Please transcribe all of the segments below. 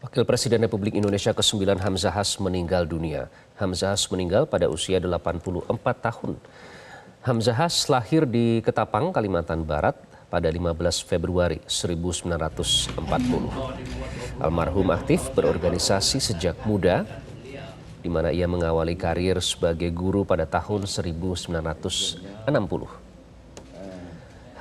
Wakil Presiden Republik Indonesia ke-9 Hamzahas meninggal dunia. Hamzahas meninggal pada usia 84 tahun. Hamzahas lahir di Ketapang, Kalimantan Barat pada 15 Februari 1940. Almarhum aktif berorganisasi sejak muda, di mana ia mengawali karir sebagai guru pada tahun 1960.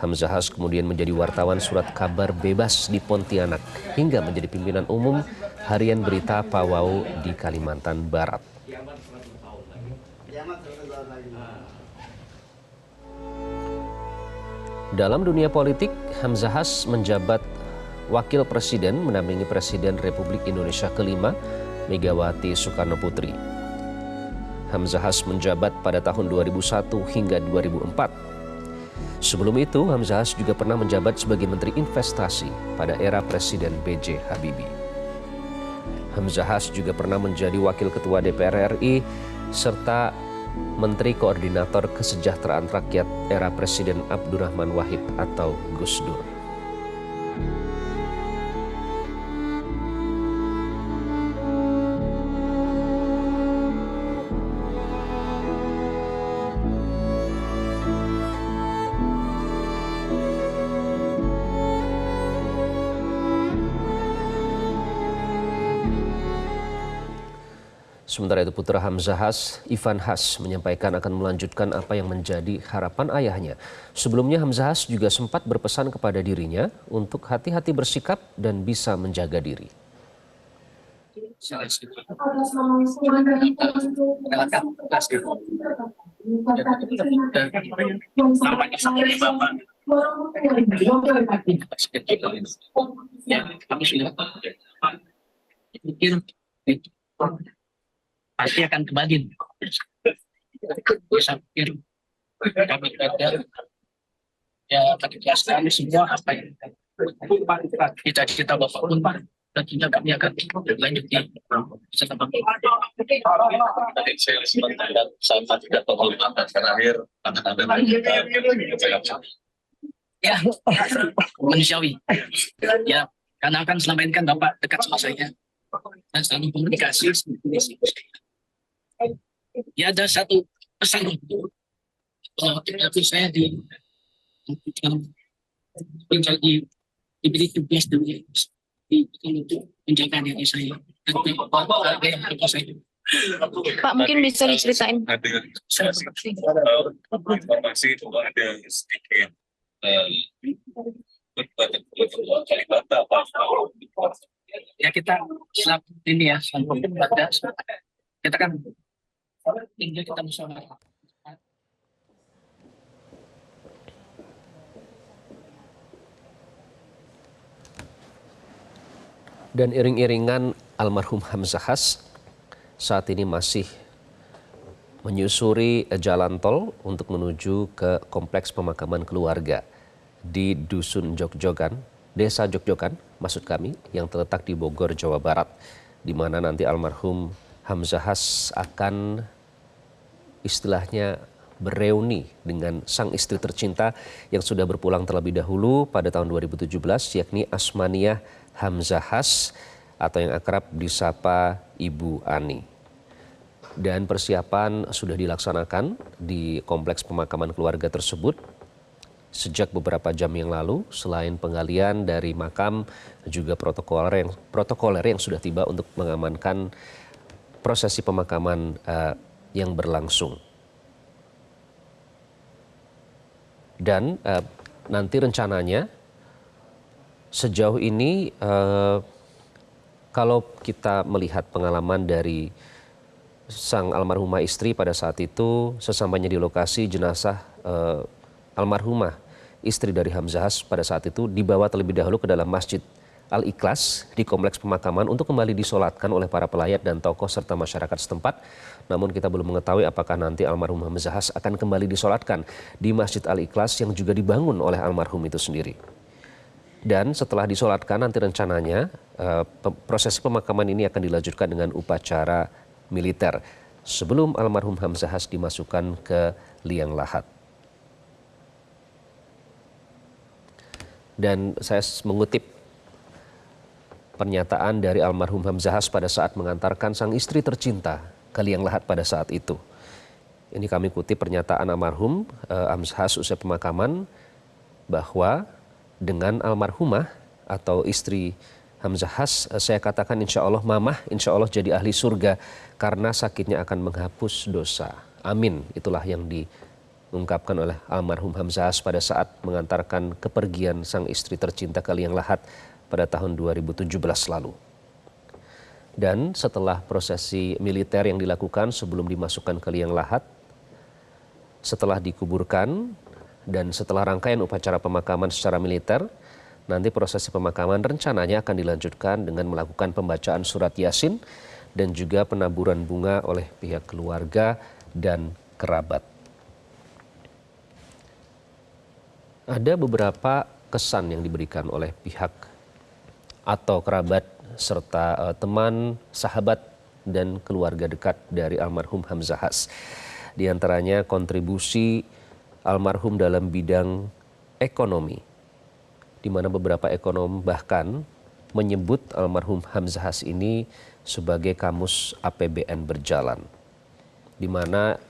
Hamzahas kemudian menjadi wartawan surat kabar bebas di Pontianak hingga menjadi pimpinan umum harian berita Pawau di Kalimantan Barat. Dalam dunia politik, Hamzahas menjabat wakil presiden mendampingi Presiden Republik Indonesia ke-5, Megawati Soekarno Putri. Hamzahas menjabat pada tahun 2001 hingga 2004. Sebelum itu, Hamzahas juga pernah menjabat sebagai Menteri Investasi pada era Presiden B.J. Habibie. Hamzahas juga pernah menjadi Wakil Ketua DPR RI serta Menteri Koordinator Kesejahteraan Rakyat era Presiden Abdurrahman Wahid atau Gus Dur. Sementara itu putra Hamzahas, Ivan Has, menyampaikan akan melanjutkan apa yang menjadi harapan ayahnya. Sebelumnya Hamzahas juga sempat berpesan kepada dirinya untuk hati-hati bersikap dan bisa menjaga diri. Pasti akan kembali. Saya pikir kami ada ya tadi jelaskan semua apa yang kita bapak pun tentunya kami akan lanjut di bersama. Saya tidak pengumuman terakhir akan ada ya manusiawi ya karena kan selama ini kan bapak dekat sama saya dan selalu komunikasi. Ya ada satu pesan untuk saya menjadi diberi tugas untuk menjaga diri saya. Pak, mungkin bisa diceritain. Informasi bahwa ada sedikit ya kita selama ini ya sampai pada kita kan tinggal kita musyawarah. Dan iring-iringan almarhum Hamzahas saat ini masih menyusuri jalan tol untuk menuju ke kompleks pemakaman keluarga di Dusun Jogjogan, Desa Jogjogan, maksud kami, yang terletak di Bogor, Jawa Barat, di mana nanti almarhum Hamzahas akan istilahnya bereuni dengan sang istri tercinta yang sudah berpulang terlebih dahulu pada tahun 2017, yakni Asmaniah Hamzahas atau yang akrab disapa Ibu Ani. Dan persiapan sudah dilaksanakan di kompleks pemakaman keluarga tersebut sejak beberapa jam yang lalu. Selain penggalian dari makam, juga protokoler yang sudah tiba untuk mengamankan prosesi pemakaman yang berlangsung. Dan nanti rencananya sejauh ini kalau kita melihat pengalaman dari sang almarhumah istri pada saat itu, sesampainya di lokasi jenazah almarhumah istri dari Hamzahas pada saat itu dibawa terlebih dahulu ke dalam Masjid Al-Ikhlas di kompleks pemakaman untuk kembali disolatkan oleh para pelayat dan tokoh serta masyarakat setempat. Namun kita belum mengetahui apakah nanti almarhum Hamzahas akan kembali disolatkan di Masjid Al-Ikhlas yang juga dibangun oleh almarhum itu sendiri. Dan setelah disolatkan nanti rencananya proses pemakaman ini akan dilanjutkan dengan upacara militer sebelum almarhum Hamzahas dimasukkan ke liang lahat. Dan saya mengutip pernyataan dari almarhum Hamzahas pada saat mengantarkan sang istri tercinta ke liang lahat pada saat itu. Ini kami kutip pernyataan almarhum Hamzahas usai pemakaman bahwa dengan almarhumah atau istri Hamzahas, saya katakan insya Allah mamah insya Allah jadi ahli surga karena sakitnya akan menghapus dosa. Amin. Itulah yang diungkapkan oleh almarhum Hamzahas pada saat mengantarkan kepergian sang istri tercinta ke liang lahat pada tahun 2017 lalu. Dan setelah prosesi militer yang dilakukan sebelum dimasukkan ke liang lahat, setelah dikuburkan dan setelah rangkaian upacara pemakaman secara militer, nanti prosesi pemakaman rencananya akan dilanjutkan dengan melakukan pembacaan surat Yasin dan juga penaburan bunga oleh pihak keluarga dan kerabat. Ada beberapa kesan yang diberikan oleh pihak atau kerabat serta teman, sahabat dan keluarga dekat dari almarhum Hamzahas. Di antaranya kontribusi almarhum dalam bidang ekonomi, di mana beberapa ekonom bahkan menyebut almarhum Hamzahas ini sebagai kamus APBN berjalan. Di mana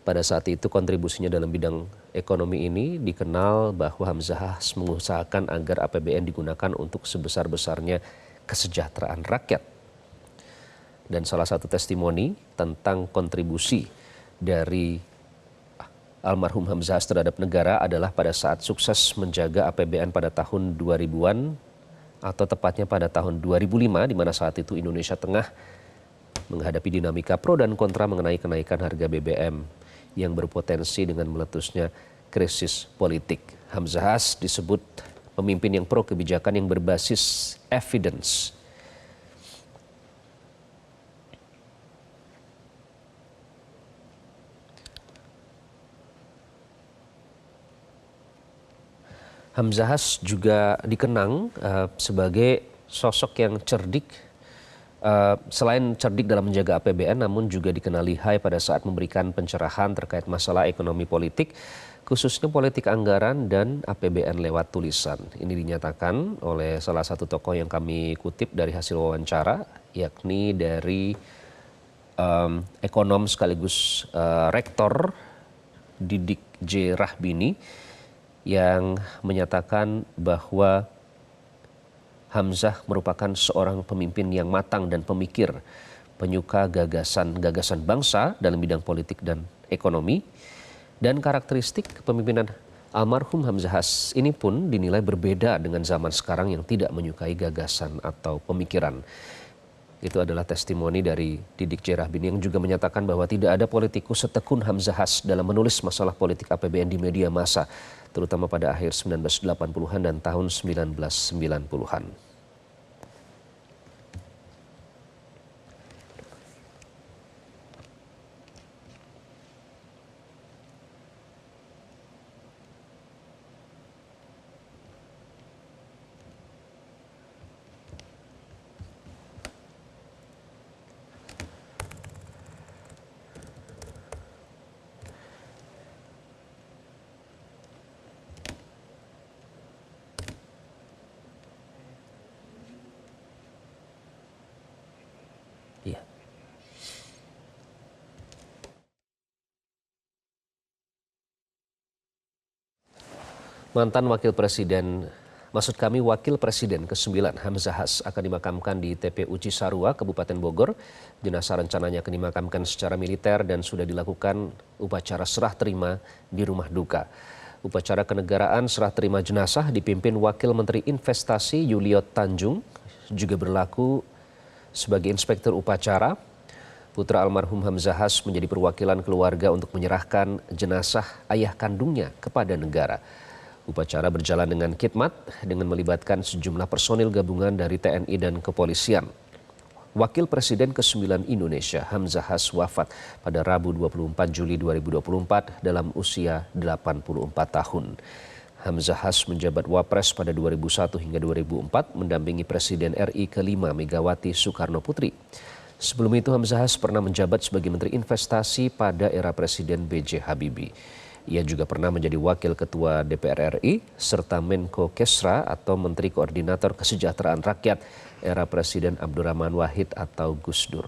pada saat itu kontribusinya dalam bidang ekonomi ini dikenal bahwa Hamzahas mengusahakan agar APBN digunakan untuk sebesar-besarnya kesejahteraan rakyat. Dan salah satu testimoni tentang kontribusi dari almarhum Hamzahas terhadap negara adalah pada saat sukses menjaga APBN pada tahun 2000-an atau tepatnya pada tahun 2005, di mana saat itu Indonesia tengah menghadapi dinamika pro dan kontra mengenai kenaikan harga BBM yang berpotensi dengan meletusnya krisis politik. Hamzahas disebut pemimpin yang pro kebijakan yang berbasis evidence. Hamzahas juga dikenang sebagai sosok yang cerdik. Selain cerdik dalam menjaga APBN, namun juga dikenal lihai pada saat memberikan pencerahan terkait masalah ekonomi politik, khususnya politik anggaran dan APBN lewat tulisan. Ini dinyatakan oleh salah satu tokoh yang kami kutip dari hasil wawancara, yakni dari ekonom sekaligus rektor Didik J. Rahbini, yang menyatakan bahwa Hamzah merupakan seorang pemimpin yang matang dan pemikir, penyuka gagasan bangsa dalam bidang politik dan ekonomi. Dan karakteristik kepemimpinan almarhum Hamzahas ini pun dinilai berbeda dengan zaman sekarang yang tidak menyukai gagasan atau pemikiran. Itu adalah testimoni dari Didik J. Rahbini yang juga menyatakan bahwa tidak ada politikus setekun Hamzahas dalam menulis masalah politik APBN di media massa, terutama pada akhir 1980-an dan tahun 1990-an. Iya. Mantan Wakil Presiden, maksud kami Wakil Presiden ke-9 Hamzahas akan dimakamkan di TPU Cisarua, Kabupaten Bogor. Jenazah rencananya akan dimakamkan secara militer dan sudah dilakukan upacara serah terima di rumah duka. Upacara kenegaraan serah terima jenazah dipimpin Wakil Menteri Investasi Yuliot Tanjung, juga berlaku sebagai inspektur upacara. Putra almarhum Hamzahas menjadi perwakilan keluarga untuk menyerahkan jenazah ayah kandungnya kepada negara. Upacara berjalan dengan khidmat dengan melibatkan sejumlah personil gabungan dari TNI dan kepolisian. Wakil Presiden ke-9 Indonesia Hamzahas wafat pada Rabu 24 Juli 2024 dalam usia 84 tahun. Hamzahas menjabat Wapres pada 2001 hingga 2004 mendampingi Presiden RI ke-5 Megawati Soekarno Putri. Sebelum itu Hamzahas pernah menjabat sebagai Menteri Investasi pada era Presiden B.J. Habibie. Ia juga pernah menjadi Wakil Ketua DPR RI serta Menko Kesra atau Menteri Koordinator Kesejahteraan Rakyat era Presiden Abdurrahman Wahid atau Gus Dur.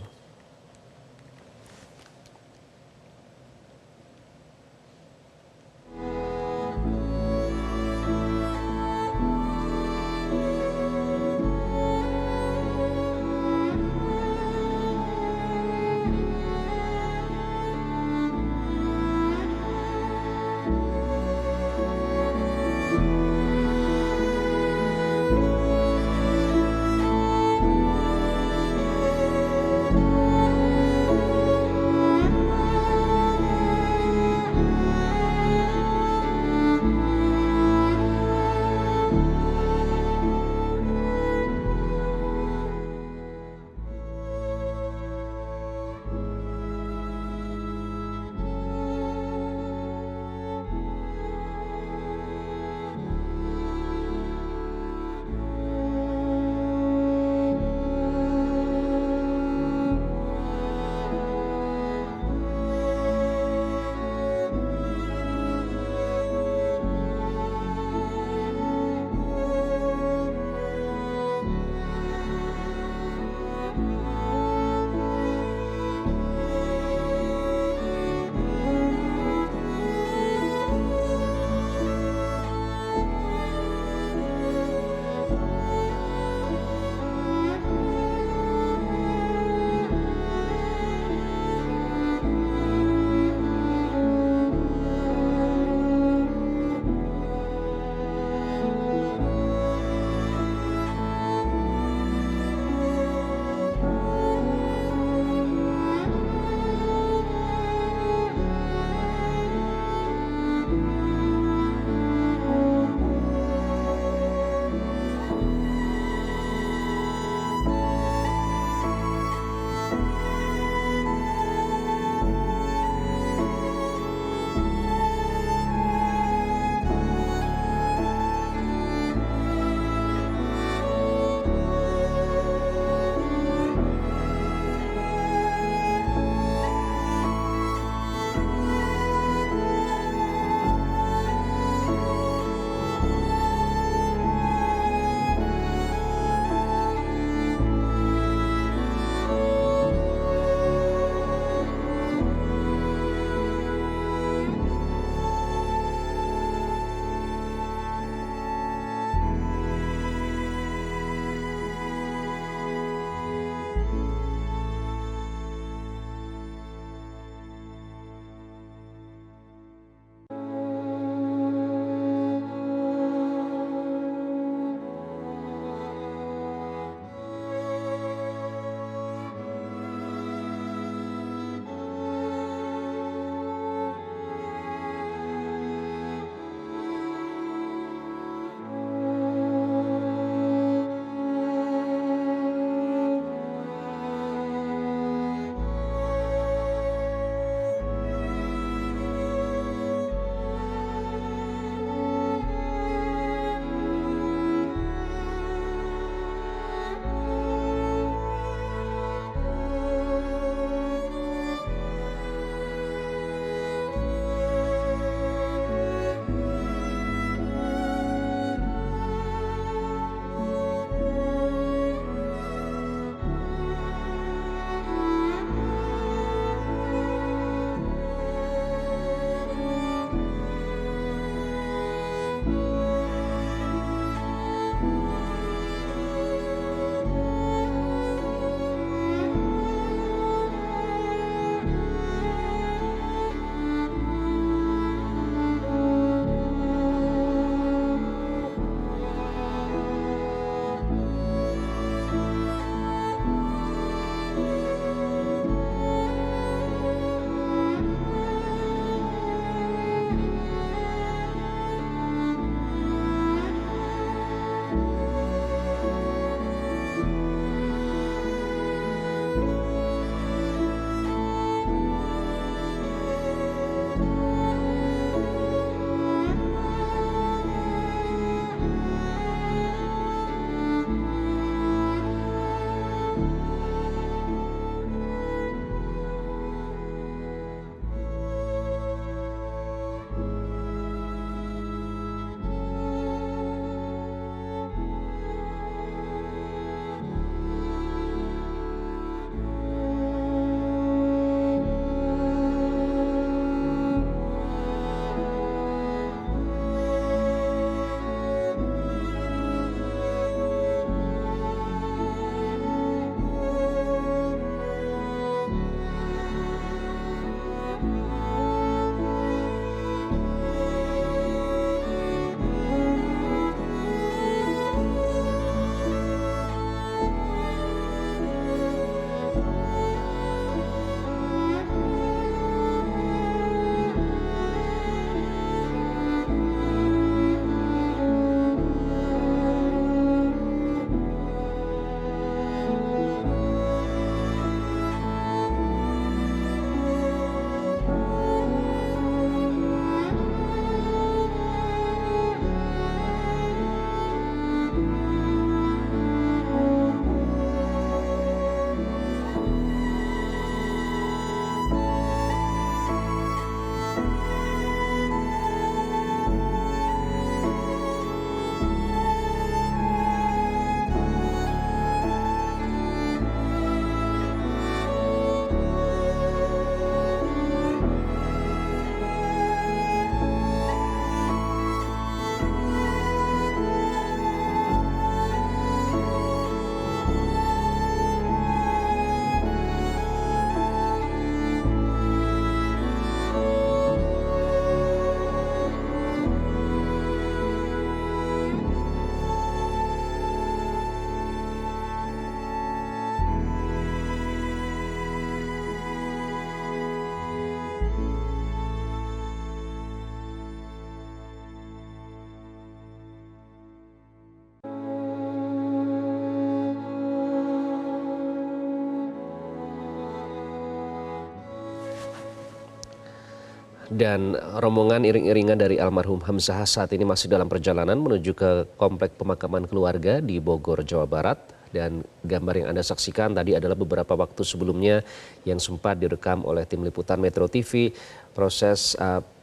Dan rombongan iring-iringan dari almarhum Hamzahas saat ini masih dalam perjalanan menuju ke komplek pemakaman keluarga di Bogor, Jawa Barat. Dan gambar yang Anda saksikan tadi adalah beberapa waktu sebelumnya yang sempat direkam oleh tim liputan Metro TV proses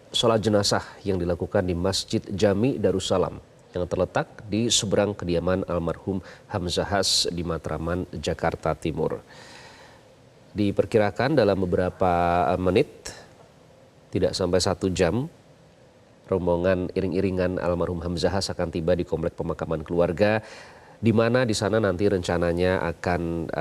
sholat jenazah yang dilakukan di Masjid Jami Darussalam yang terletak di seberang kediaman almarhum Hamzahas di Matraman, Jakarta Timur. Diperkirakan dalam beberapa menit, tidak sampai 1 jam, rombongan iring-iringan almarhum Hamzahas akan tiba di komplek pemakaman keluarga, di mana di sana nanti rencananya akan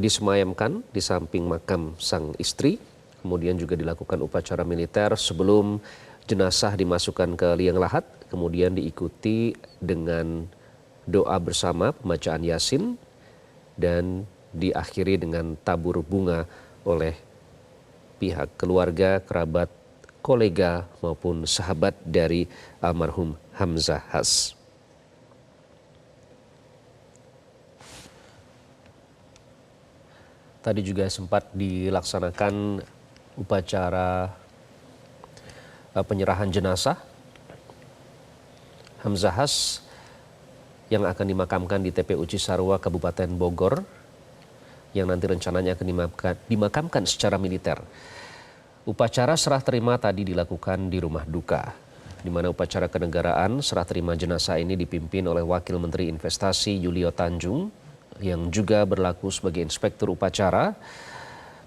disemayamkan di samping makam sang istri. Kemudian juga dilakukan upacara militer sebelum jenazah dimasukkan ke liang lahat, kemudian diikuti dengan doa bersama, pembacaan Yasin, dan diakhiri dengan tabur bunga oleh pihak keluarga, kerabat, kolega maupun sahabat dari almarhum Hamzahas. Tadi juga sempat dilaksanakan upacara penyerahan jenazah Hamzahas yang akan dimakamkan di TPU Cisarua, Kabupaten Bogor, yang nanti rencananya akan dimakamkan secara militer. Upacara serah terima tadi dilakukan di rumah duka, di mana upacara kenegaraan serah terima jenazah ini dipimpin oleh Wakil Menteri Investasi Yulio Tanjung, yang juga berlaku sebagai inspektur upacara.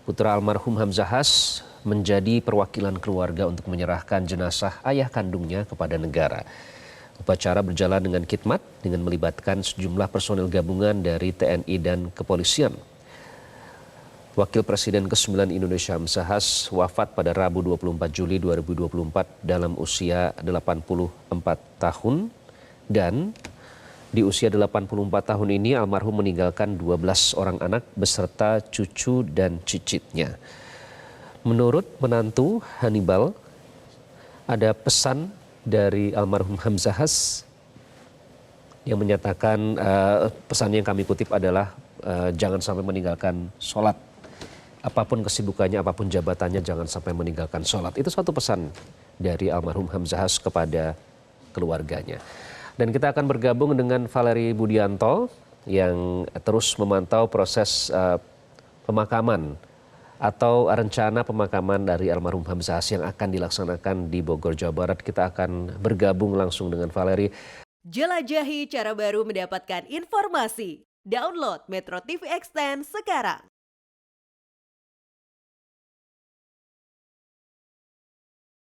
Putra almarhum Hamzahas menjadi perwakilan keluarga untuk menyerahkan jenazah ayah kandungnya kepada negara. Upacara berjalan dengan khidmat dengan melibatkan sejumlah personil gabungan dari TNI dan kepolisian. Wakil Presiden ke-9 Indonesia Hamzahas wafat pada Rabu 24 Juli 2024 dalam usia 84 tahun, dan di usia 84 tahun ini almarhum meninggalkan 12 orang anak beserta cucu dan cicitnya. Menurut menantu Hannibal, ada pesan dari almarhum Hamzahas yang menyatakan, pesan yang kami kutip adalah jangan sampai meninggalkan sholat. Apapun kesibukannya, apapun jabatannya, jangan sampai meninggalkan sholat. Itu suatu pesan dari almarhum Hamzahas kepada keluarganya. Dan kita akan bergabung dengan Valeri Budianto yang terus memantau proses pemakaman atau rencana pemakaman dari almarhum Hamzahas yang akan dilaksanakan di Bogor, Jawa Barat. Kita akan bergabung langsung dengan Valeri. Jelajahi cara baru mendapatkan informasi. Download Metro TV Extend sekarang.